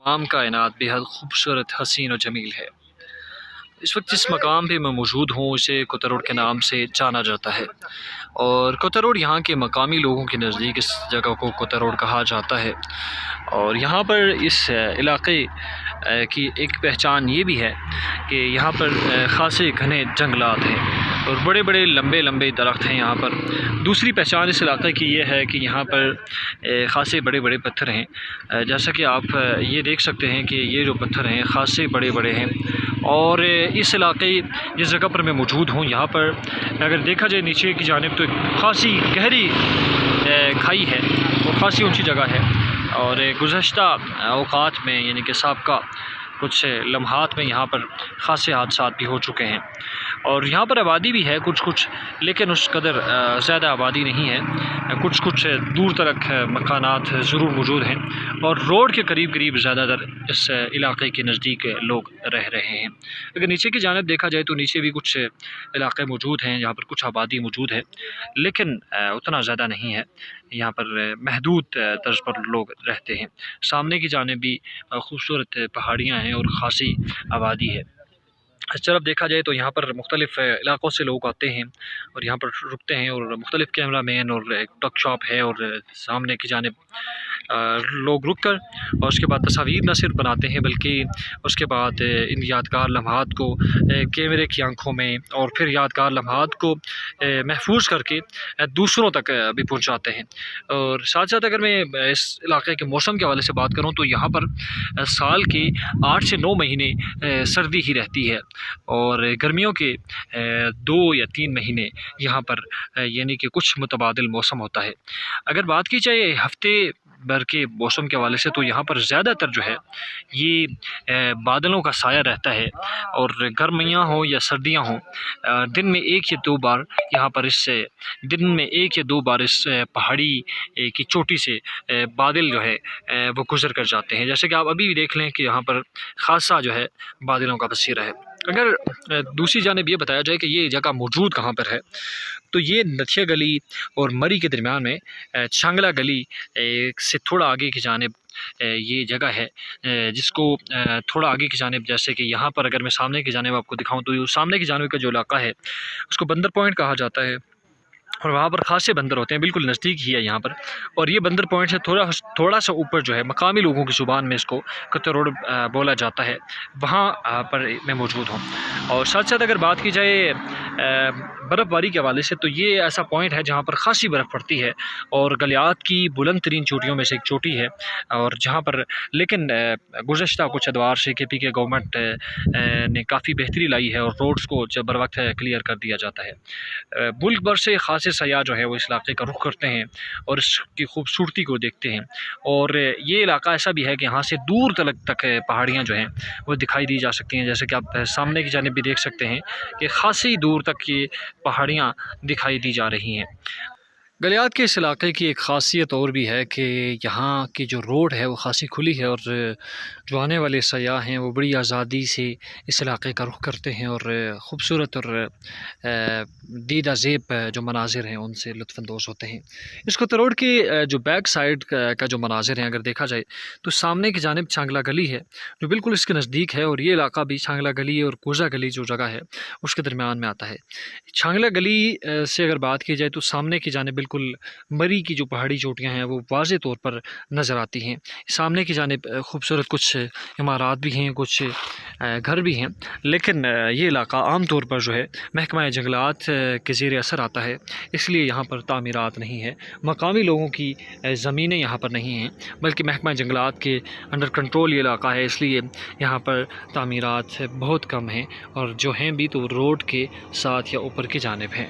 तमाम कायनात बेहद खूबसूरत, हसीन और जमील है। इस वक्त जिस मकाम पे मैं मौजूद हूँ उसे कोतरोड के नाम से जाना जाता है, और कोतरोड यहाँ के मकामी लोगों के नज़दीक इस जगह को कोतरोड कहा जाता है। और यहाँ पर इस इलाक़े की एक पहचान ये भी है कि यहाँ पर ख़ासे घने जंगलात हैं और बड़े बड़े लंबे लंबे दरख्त हैं यहाँ पर। दूसरी पहचान इस इलाक़े की ये है कि यहाँ पर ख़ासे बड़े बड़े पत्थर हैं। जैसा कि आप ये देख सकते हैं कि ये जो पत्थर हैं ख़ासे बड़े बड़े हैं। और इस इलाक़े जिस जगह पर मैं मौजूद हूँ यहाँ पर अगर देखा जाए नीचे की जानिब तो ख़ासी गहरी खाई है और ख़ासी ऊंची जगह है। और गुज़श्ता औक़ात में यानी कि साबका कुछ लम्हात में यहाँ पर ख़ासे हादसात भी हो चुके हैं। और यहाँ पर आबादी भी है कुछ कुछ, लेकिन उस कदर ज़्यादा आबादी नहीं है। कुछ कुछ दूर तक मकानात ज़रूर मौजूद हैं और रोड के करीब करीब ज़्यादातर इस इलाक़े के नज़दीक लोग रह रहे हैं। अगर नीचे की जानिब देखा जाए तो नीचे भी कुछ इलाक़े मौजूद हैं जहाँ पर कुछ आबादी मौजूद है, लेकिन उतना ज़्यादा नहीं है। यहाँ पर महदूद तर्ज पर लोग रहते हैं। सामने की जानिब भी खूबसूरत पहाड़ियाँ हैं और ख़ासी आबादी है। इस तरफ देखा जाए तो यहाँ पर मुख्तलिफ़ इलाक़ों से लोग आते हैं और यहाँ पर रुकते हैं, और मुख्तलिफ़ कैमरा मैन और एक टक शॉप है, और सामने की जानिब लोग रुक कर और उसके बाद तस्वीर न सिर्फ बनाते हैं बल्कि उसके बाद इन यादगार लम्हात को कैमरे की आंखों में और फिर यादगार लम्हात को महफूज करके दूसरों तक भी पहुँचाते हैं। और साथ साथ अगर मैं इस इलाक़े के मौसम के हवाले से बात करूँ तो यहाँ पर साल के 8 से 9 महीने सर्दी ही रहती है, और गर्मियों के 2 या 3 महीने यहाँ पर यानी कि कुछ मुतबादिल मौसम होता है। अगर बात की जाए हफ्ते भर के मौसम के हवाले से तो यहाँ पर ज़्यादातर जो है ये बादलों का साया रहता है, और गर्मियाँ हों या सर्दियाँ हों दिन में 1 या 2 बार यहाँ पर इस पहाड़ी की चोटी से बादल जो है वो गुज़र कर जाते हैं। जैसे कि आप अभी भी देख लें कि यहाँ पर ख़ासा जो है बादलों का बसेरा है। अगर दूसरी जानिब ये बताया जाए कि ये जगह मौजूद कहाँ पर है तो ये नथिया गली और मरी के दरमियान में छांगला गली से थोड़ा आगे की जानिब ये जगह है, जिसको थोड़ा आगे की जानिब जैसे कि यहाँ पर अगर मैं सामने की जानिब आपको दिखाऊं तो सामने की जानिब का जो इलाका है उसको बंदर पॉइंट कहा जाता है, और वहाँ पर ख़ासे बंदर होते हैं, बिल्कुल नज़दीक ही है यहाँ पर। और ये बंदर पॉइंट से थोड़ा सा ऊपर जो है मकामी लोगों की ज़ुबान में इसको कोतरोड बोला जाता है, वहाँ पर मैं मौजूद हूँ। और साथ साथ अगर बात की जाए बर्फ़बारी के हवाले से तो ये ऐसा पॉइंट है जहाँ पर ख़ासी बर्फ़ पड़ती है और गलियात की बुलंद तरीन चोटियों में से एक चोटी है, और जहाँ पर लेकिन गुज़श्ता कुछ अदवार से KP के गवर्नमेंट ने काफ़ी बेहतरी लाई है और रोड्स को जब बर वक्त क्लियर कर दिया जाता है। मुल्क भर से ख़ासे सयाह जो है वो इस इलाके का रुख करते हैं और इसकी खूबसूरती को देखते हैं। और ये इलाका ऐसा भी है कि यहाँ से दूर तक पहाड़ियाँ जो हैं वो दिखाई दी जा सकती हैं। जैसे कि आप सामने की जानिब भी देख सकते हैं कि ख़ासी दूर तक ये पहाड़ियाँ दिखाई दी जा रही हैं। गलियात के इस इलाके की एक ख़ासियत और भी है कि यहाँ की जो रोड है वो ख़ासी खुली है, और जो आने वाले सयाह हैं वो बड़ी आज़ादी से इस इलाके का रुख करते हैं और ख़ूबसूरत और दीदा ज़ेब जो मनाजिर हैं उनसे लुत्फ़अंदोज़ होते हैं। इस कोतरोड के जो बैक साइड का जो मनाजिर हैं अगर देखा जाए तो सामने की जानिब छांगला गली है जो बिल्कुल इसके नज़दीक है, और ये इलाका भी छांगला गली और कोज़ा गली जो जगह है उसके दरमियान में आता है। छांगला गली से अगर बात की जाए तो सामने की जानिब बिल्कुल मरी की जो पहाड़ी चोटियाँ हैं वो वाज़े तौर पर नज़र आती हैं। सामने की जानिब खूबसूरत कुछ इमारात भी हैं, कुछ घर भी हैं, लेकिन ये इलाका आम तौर पर जो है महकमा जंगलात के ज़ेर असर आता है, इसलिए यहाँ पर तामीरात नहीं है। मकामी लोगों की ज़मीनें यहाँ पर नहीं हैं, बल्कि महकमा जंगलात के अंडर कंट्रोल ये इलाका है, इसलिए यहाँ पर तामीरात बहुत कम हैं, और जो हैं भी तो रोड के साथ या ऊपर की जानिब हैं।